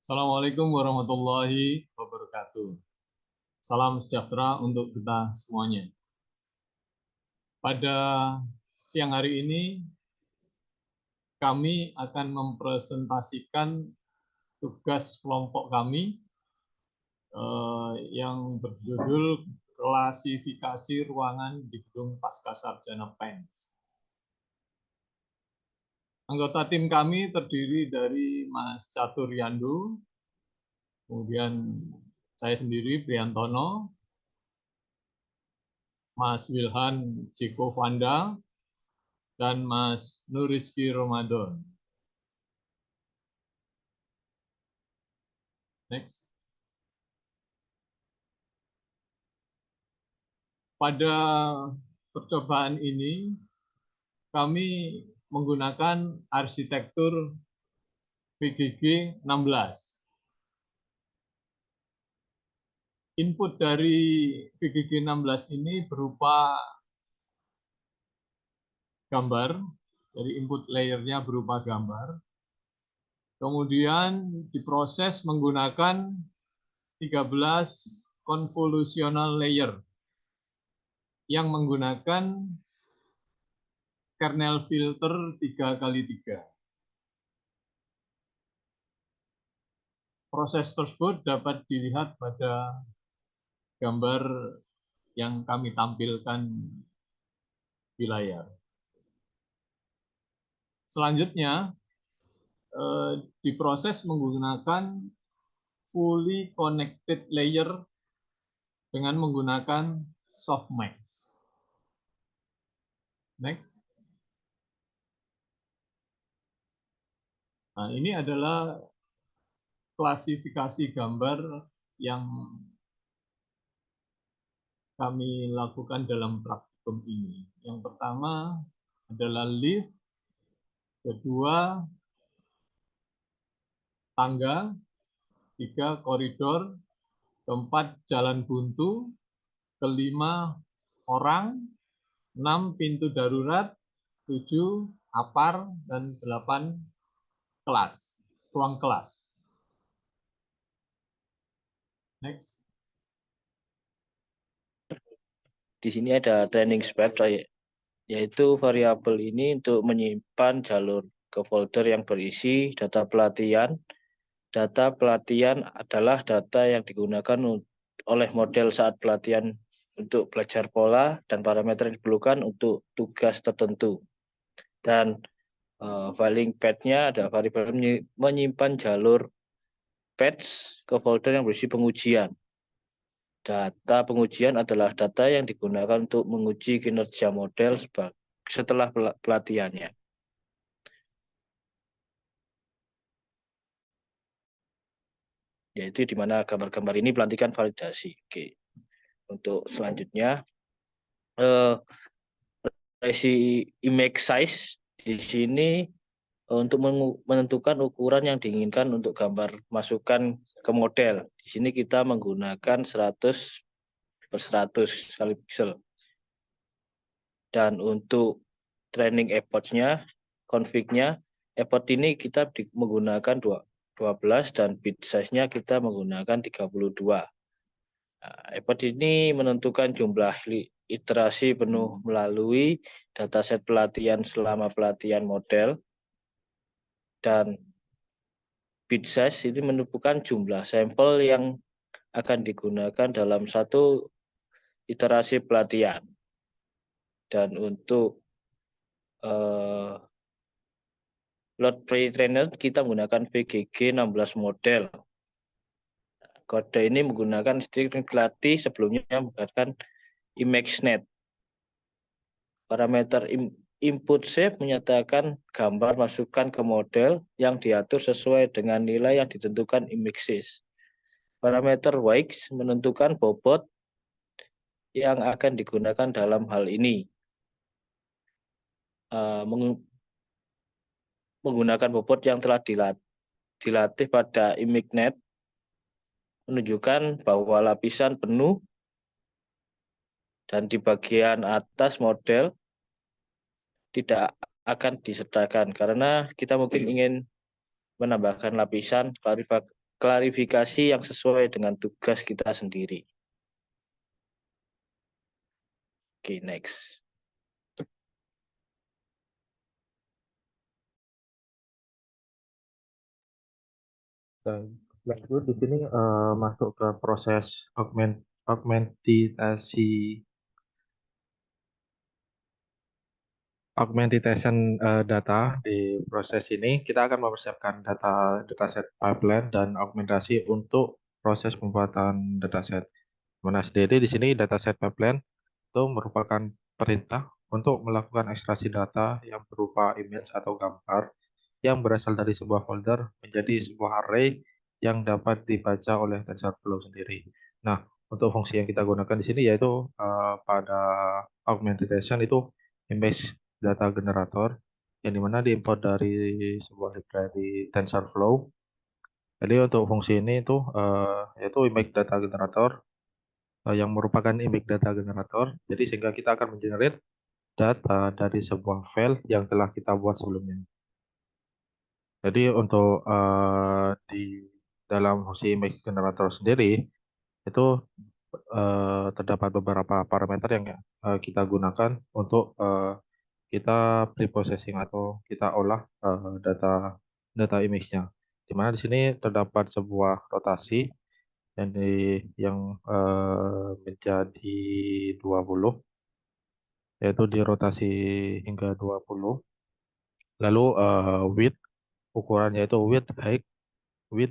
Assalamualaikum warahmatullahi wabarakatuh. Salam sejahtera untuk kita semuanya. Pada siang hari ini, kami akan mempresentasikan tugas kelompok kami yang berjudul Klasifikasi Ruangan di Gedung Pascasarjana PENS. Anggota tim kami terdiri dari Mas Catur Yandu, kemudian saya sendiri, Priantono, Mas Wilhan Jiko Vanda, dan Mas Nurizki Ramadan. Next. Pada percobaan ini, kami menggunakan arsitektur VGG 16. Input dari VGG 16 ini berupa gambar, dari input layernya berupa gambar. Kemudian diproses menggunakan 13 convolutional layer yang menggunakan kernel filter 3x3. Proses tersebut dapat dilihat pada gambar yang kami tampilkan di layar. Selanjutnya, diproses menggunakan fully connected layer dengan menggunakan softmax. Next. Nah, ini adalah klasifikasi gambar yang kami lakukan dalam praktikum ini. Yang pertama adalah lift, kedua tangga, tiga koridor, keempat jalan buntu, kelima orang, 6 pintu darurat, 7 apar, dan 8 kelas, ruang kelas. Next. Di sini ada training spec, yaitu variabel ini untuk menyimpan jalur ke folder yang berisi data pelatihan. Data pelatihan adalah data yang digunakan oleh model saat pelatihan untuk belajar pola dan parameter yang diperlukan untuk tugas tertentu. Dan filing path-nya ada variabel menyimpan jalur patch ke folder yang berisi pengujian. Data pengujian adalah data yang digunakan untuk menguji kinerja model setelah pelatihannya. Yaitu di mana gambar-gambar ini pelantikan validasi. Oke. Untuk selanjutnya, resi image size di sini untuk menentukan ukuran yang diinginkan untuk gambar masukkan ke model. Di sini kita menggunakan 100/100 kali pixel. Dan untuk training efforts-nya, config-nya, effort ini kita menggunakan 12 dan bit size-nya kita menggunakan 32. Nah, effort ini menentukan jumlah iterasi penuh melalui dataset pelatihan selama pelatihan model, dan bit size ini menentukan jumlah sampel yang akan digunakan dalam satu iterasi pelatihan. Dan untuk load pre-trainer kita menggunakan VGG 16 model. Kode ini menggunakan string latih sebelumnya menggunakan ImageNet. Parameter input shape menyatakan gambar masukkan ke model yang diatur sesuai dengan nilai yang ditentukan images. Parameter Wix menentukan bobot yang akan digunakan dalam hal ini. Menggunakan bobot yang telah dilatih pada ImageNet menunjukkan bahwa lapisan penuh dan di bagian atas model tidak akan disertakan karena kita mungkin ingin menambahkan lapisan klarifikasi yang sesuai dengan tugas kita sendiri. Oke, next. Dan lanjut di sini masuk ke proses augmentation data. Di proses ini kita akan mempersiapkan dataset pipeline dan augmentasi untuk proses pembuatan dataset. Mana sendiri di sini dataset pipeline itu merupakan perintah untuk melakukan ekstraksi data yang berupa image atau gambar yang berasal dari sebuah folder menjadi sebuah array yang dapat dibaca oleh TensorFlow sendiri. Nah, untuk fungsi yang kita gunakan di sini yaitu pada augmentation itu image data generator yang dimana diimport dari sebuah library TensorFlow. Jadi untuk fungsi ini itu yaitu image data generator yang merupakan image data generator. Jadi sehingga kita akan mengenerate data dari sebuah file yang telah kita buat sebelumnya. Jadi untuk di dalam fungsi image generator sendiri itu terdapat beberapa parameter yang kita gunakan untuk kita preprocessing atau kita olah data image-nya. Di mana di sini terdapat sebuah rotasi yang menjadi 20, yaitu di rotasi hingga 20. Lalu width, ukurannya itu width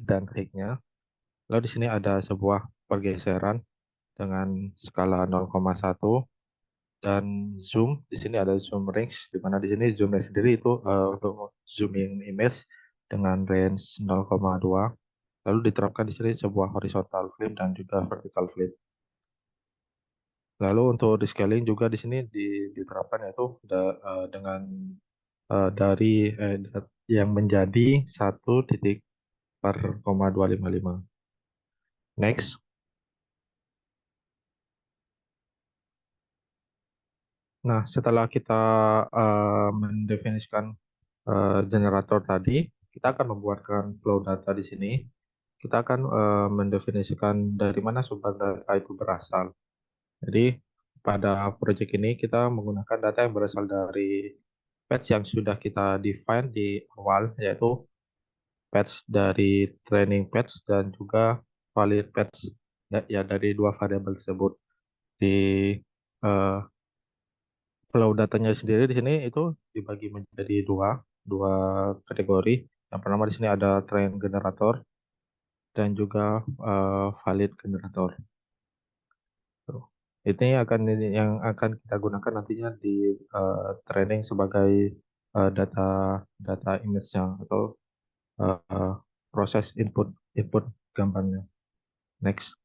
dan height-nya. Lalu di sini ada sebuah pergeseran dengan skala 0,1 dan zoom. Di sini ada zoom range, di mana di sini zoom range sendiri itu untuk zooming image dengan range 0,2. Lalu diterapkan di sini sebuah horizontal flip dan juga vertical flip. Lalu untuk di scaling juga di sini diterapkan yaitu dengan dari yang menjadi 1/255. Next. Nah, setelah kita mendefinisikan generator tadi, kita akan membuatkan flow data di sini. Kita akan mendefinisikan dari mana sumber data itu berasal. Jadi pada proyek ini kita menggunakan data yang berasal dari patch yang sudah kita define di awal, yaitu patch dari training patch dan juga valid patch ya dari dua variabel tersebut. Di eh, flow datanya sendiri di sini itu dibagi menjadi dua kategori. Yang pertama di sini ada train generator dan juga valid generator. Tuh. Ini yang akan kita gunakan nantinya di training sebagai data image-nya atau uh, proses input gambarnya. Next.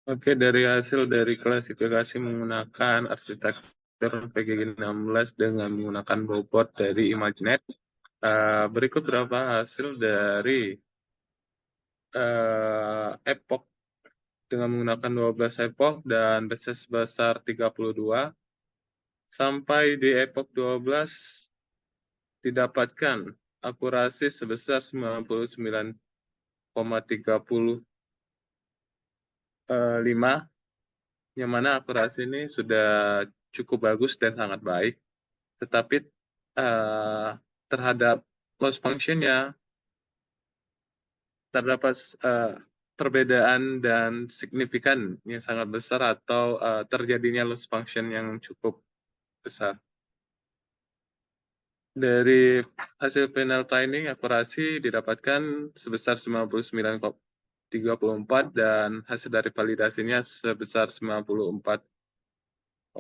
Oke, dari hasil dari klasifikasi menggunakan arsitektur PGG16 dengan menggunakan bobot dari ImageNet, berikut beberapa hasil dari epoch dengan menggunakan 12 epoch dan basis sebesar 32. Sampai di epoch 12 didapatkan akurasi sebesar 99,35, yang mana akurasi ini sudah cukup bagus dan sangat baik, tetapi terhadap loss function-nya terdapat perbedaan dan signifikan yang sangat besar atau terjadinya loss function yang cukup besar. Dari hasil final training akurasi didapatkan sebesar 99,34 dan hasil dari validasinya sebesar 94,49%.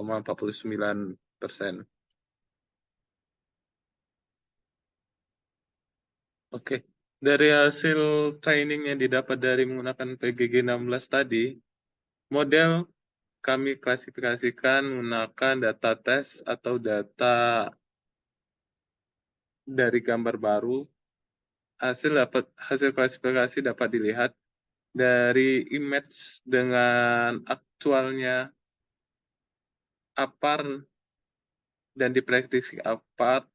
Oke, dari hasil training yang didapat dari menggunakan PGG16 tadi, model kami klasifikasikan menggunakan data tes atau data dari gambar baru. Hasil klasifikasi dapat dilihat dari image dengan aktualnya apar dan diprediksi apar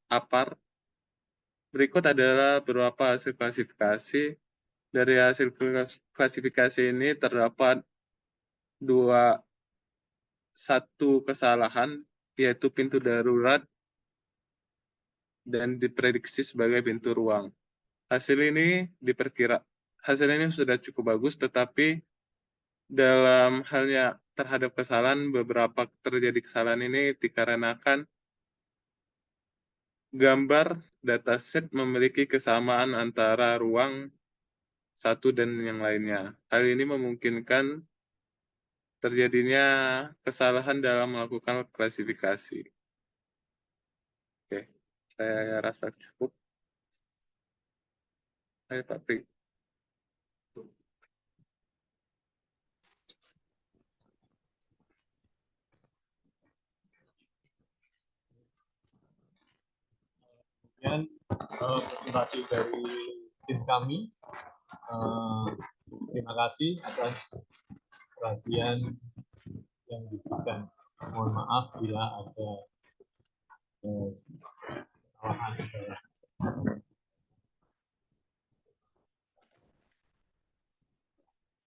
Berikut adalah beberapa hasil klasifikasi. Dari hasil klasifikasi ini terdapat satu kesalahan, yaitu pintu darurat dan diprediksi sebagai pintu ruang. Hasil ini sudah cukup bagus, tetapi dalam halnya terhadap kesalahan, beberapa terjadi kesalahan ini dikarenakan gambar dataset memiliki kesamaan antara ruang satu dan yang lainnya. Hal ini memungkinkan terjadinya kesalahan dalam melakukan klasifikasi. Oke, saya rasa cukup. Ayo Pak Pri. Kemudian presentasi dari tim kami. Terima kasih atas perhatian yang diberikan. Mohon maaf bila ada kesalahan.